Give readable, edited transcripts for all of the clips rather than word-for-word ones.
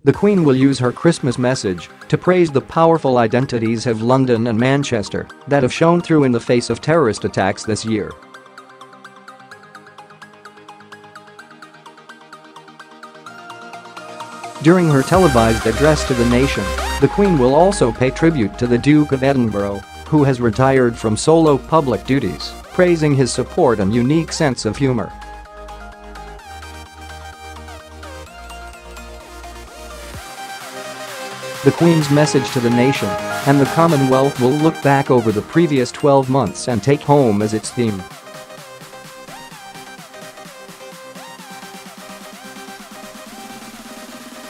The Queen will use her Christmas message to praise the powerful identities of London and Manchester that have shone through in the face of terrorist attacks this year. During her televised address to the nation, the Queen will also pay tribute to the Duke of Edinburgh, who has retired from solo public duties, praising his support and unique sense of humour. The Queen's message to the nation and the Commonwealth will look back over the previous 12 months and take home as its theme.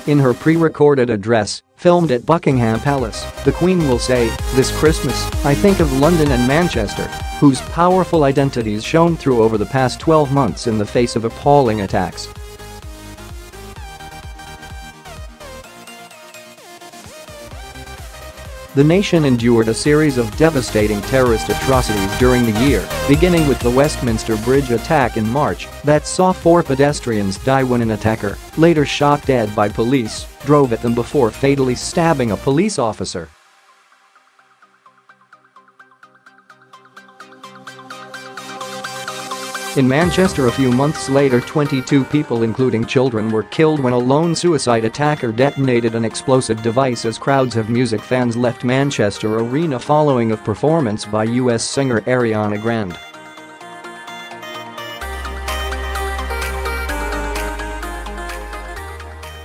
In her pre-recorded address, filmed at Buckingham Palace, the Queen will say, "This Christmas, I think of London and Manchester, whose powerful identities shone through over the past 12 months in the face of appalling attacks." The nation endured a series of devastating terrorist atrocities during the year, beginning with the Westminster Bridge attack in March that saw 4 pedestrians die when an attacker, later shot dead by police, drove at them before fatally stabbing a police officer. In Manchester a few months later, 22 people including children were killed when a lone suicide attacker detonated an explosive device as crowds of music fans left Manchester Arena following a performance by US singer Ariana Grande.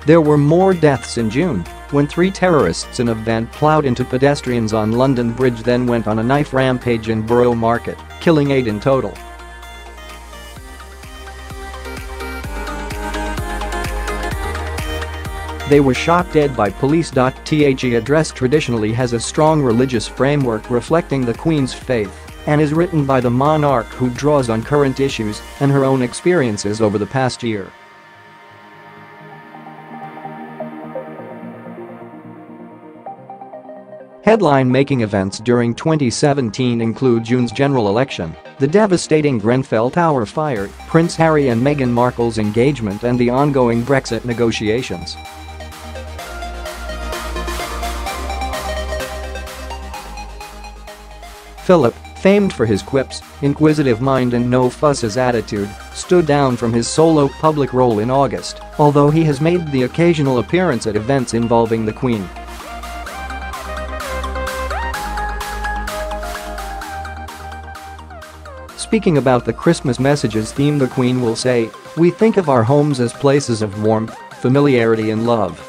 There were more deaths in June when 3 terrorists in a van ploughed into pedestrians on London Bridge, then went on a knife rampage in Borough Market, killing 8 in total. They were shot dead by police.The address traditionally has a strong religious framework reflecting the Queen's faith and is written by the monarch, who draws on current issues and her own experiences over the past year. Headline-making events during 2017 include June's general election, the devastating Grenfell Tower fire, Prince Harry and Meghan Markle's engagement, and the ongoing Brexit negotiations. Philip, famed for his quips, inquisitive mind and no-fusses attitude, stood down from his solo public role in August, although he has made the occasional appearance at events involving the Queen. Speaking about the Christmas messages theme, the Queen will say, "We think of our homes as places of warmth, familiarity and love."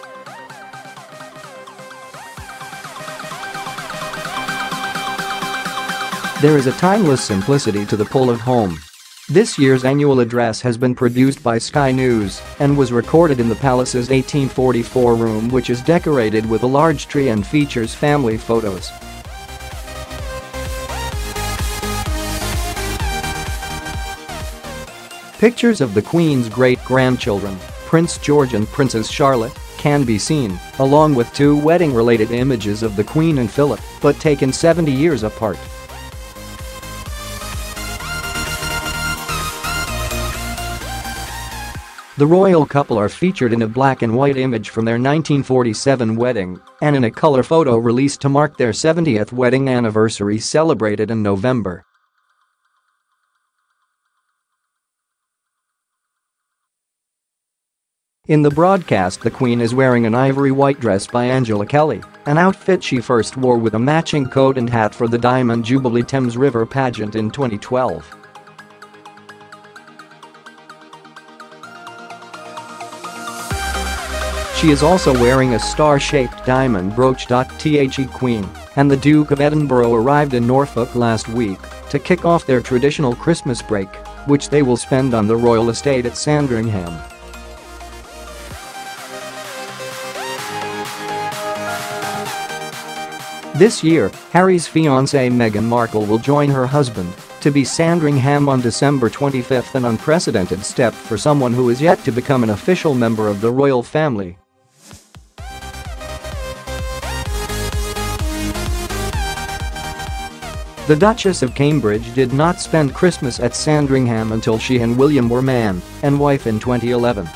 There is a timeless simplicity to the pull of home. This year's annual address has been produced by Sky News and was recorded in the palace's 1844 room, which is decorated with a large tree and features family photos. Pictures of the Queen's great-grandchildren, Prince George and Princess Charlotte, can be seen, along with 2 wedding-related images of the Queen and Philip, but taken 70 years apart. The royal couple are featured in a black and white image from their 1947 wedding and in a color photo released to mark their 70th wedding anniversary celebrated in November. In the broadcast, the Queen is wearing an ivory white dress by Angela Kelly, an outfit she first wore with a matching coat and hat for the Diamond Jubilee Thames River pageant in 2012. She is also wearing a star-shaped diamond brooch.The Queen and the Duke of Edinburgh arrived in Norfolk last week to kick off their traditional Christmas break, which they will spend on the royal estate at Sandringham. This year, Harry's fiancée Meghan Markle will join her husband to be Sandringham on December 25th, an unprecedented step for someone who is yet to become an official member of the royal family. The Duchess of Cambridge did not spend Christmas at Sandringham until she and William were man and wife in 2011.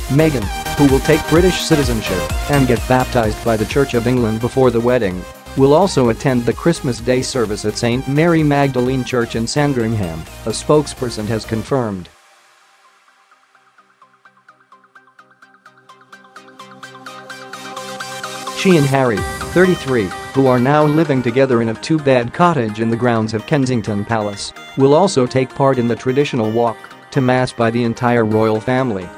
Meghan, who will take British citizenship and get baptized by the Church of England before the wedding, will also attend the Christmas Day service at St. Mary Magdalene Church in Sandringham, a spokesperson has confirmed. She and Harry, 33, who are now living together in a two-bed cottage in the grounds of Kensington Palace, will also take part in the traditional walk to Mass by the entire royal family.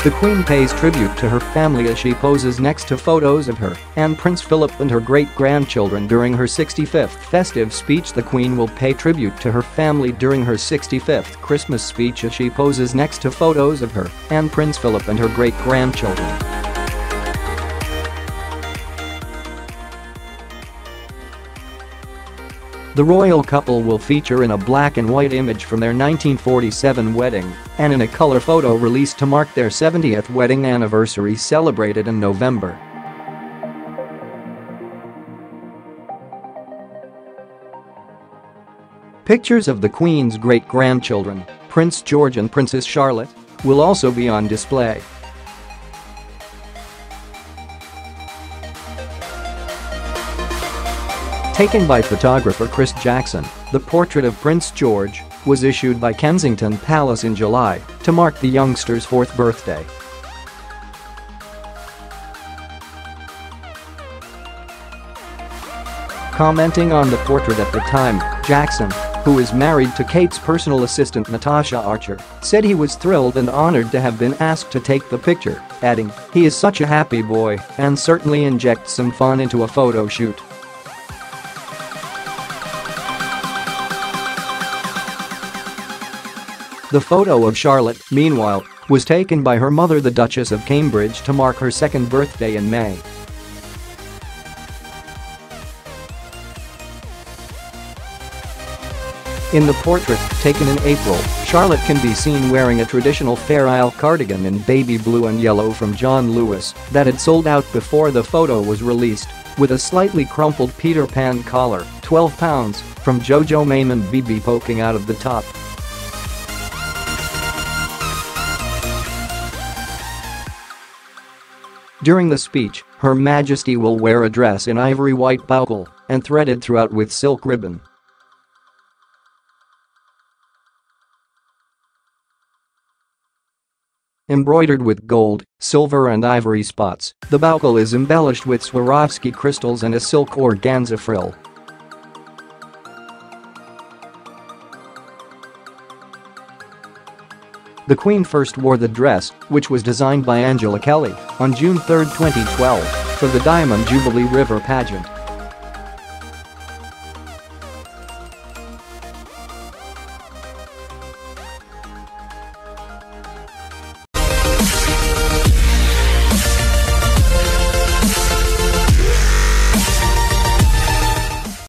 The Queen pays tribute to her family as she poses next to photos of her and Prince Philip and her great-grandchildren during her 65th festive speech. The Queen will pay tribute to her family during her 65th Christmas speech as she poses next to photos of her and Prince Philip and her great-grandchildren. The royal couple will feature in a black and white image from their 1947 wedding and in a color photo released to mark their 70th wedding anniversary celebrated in November. Pictures of the Queen's great-grandchildren, Prince George and Princess Charlotte, will also be on display. Taken by photographer Chris Jackson, the portrait of Prince George was issued by Kensington Palace in July to mark the youngster's 4th birthday. Commenting on the portrait at the time, Jackson, who is married to Kate's personal assistant Natasha Archer, said he was thrilled and honored to have been asked to take the picture, adding, "He is such a happy boy and certainly injects some fun into a photo shoot." The photo of Charlotte, meanwhile, was taken by her mother, the Duchess of Cambridge, to mark her 2nd birthday in May. In the portrait, taken in April, Charlotte can be seen wearing a traditional Fair Isle cardigan in baby blue and yellow from John Lewis that had sold out before the photo was released, with a slightly crumpled Peter Pan collar, £12, from Jojo Maimon BB poking out of the top. During the speech, Her Majesty will wear a dress in ivory white buckle and threaded throughout with silk ribbon. Embroidered with gold, silver and ivory spots, the buckle is embellished with Swarovski crystals and a silk organza frill. The Queen first wore the dress, which was designed by Angela Kelly, on June 3, 2012, for the Diamond Jubilee River pageant.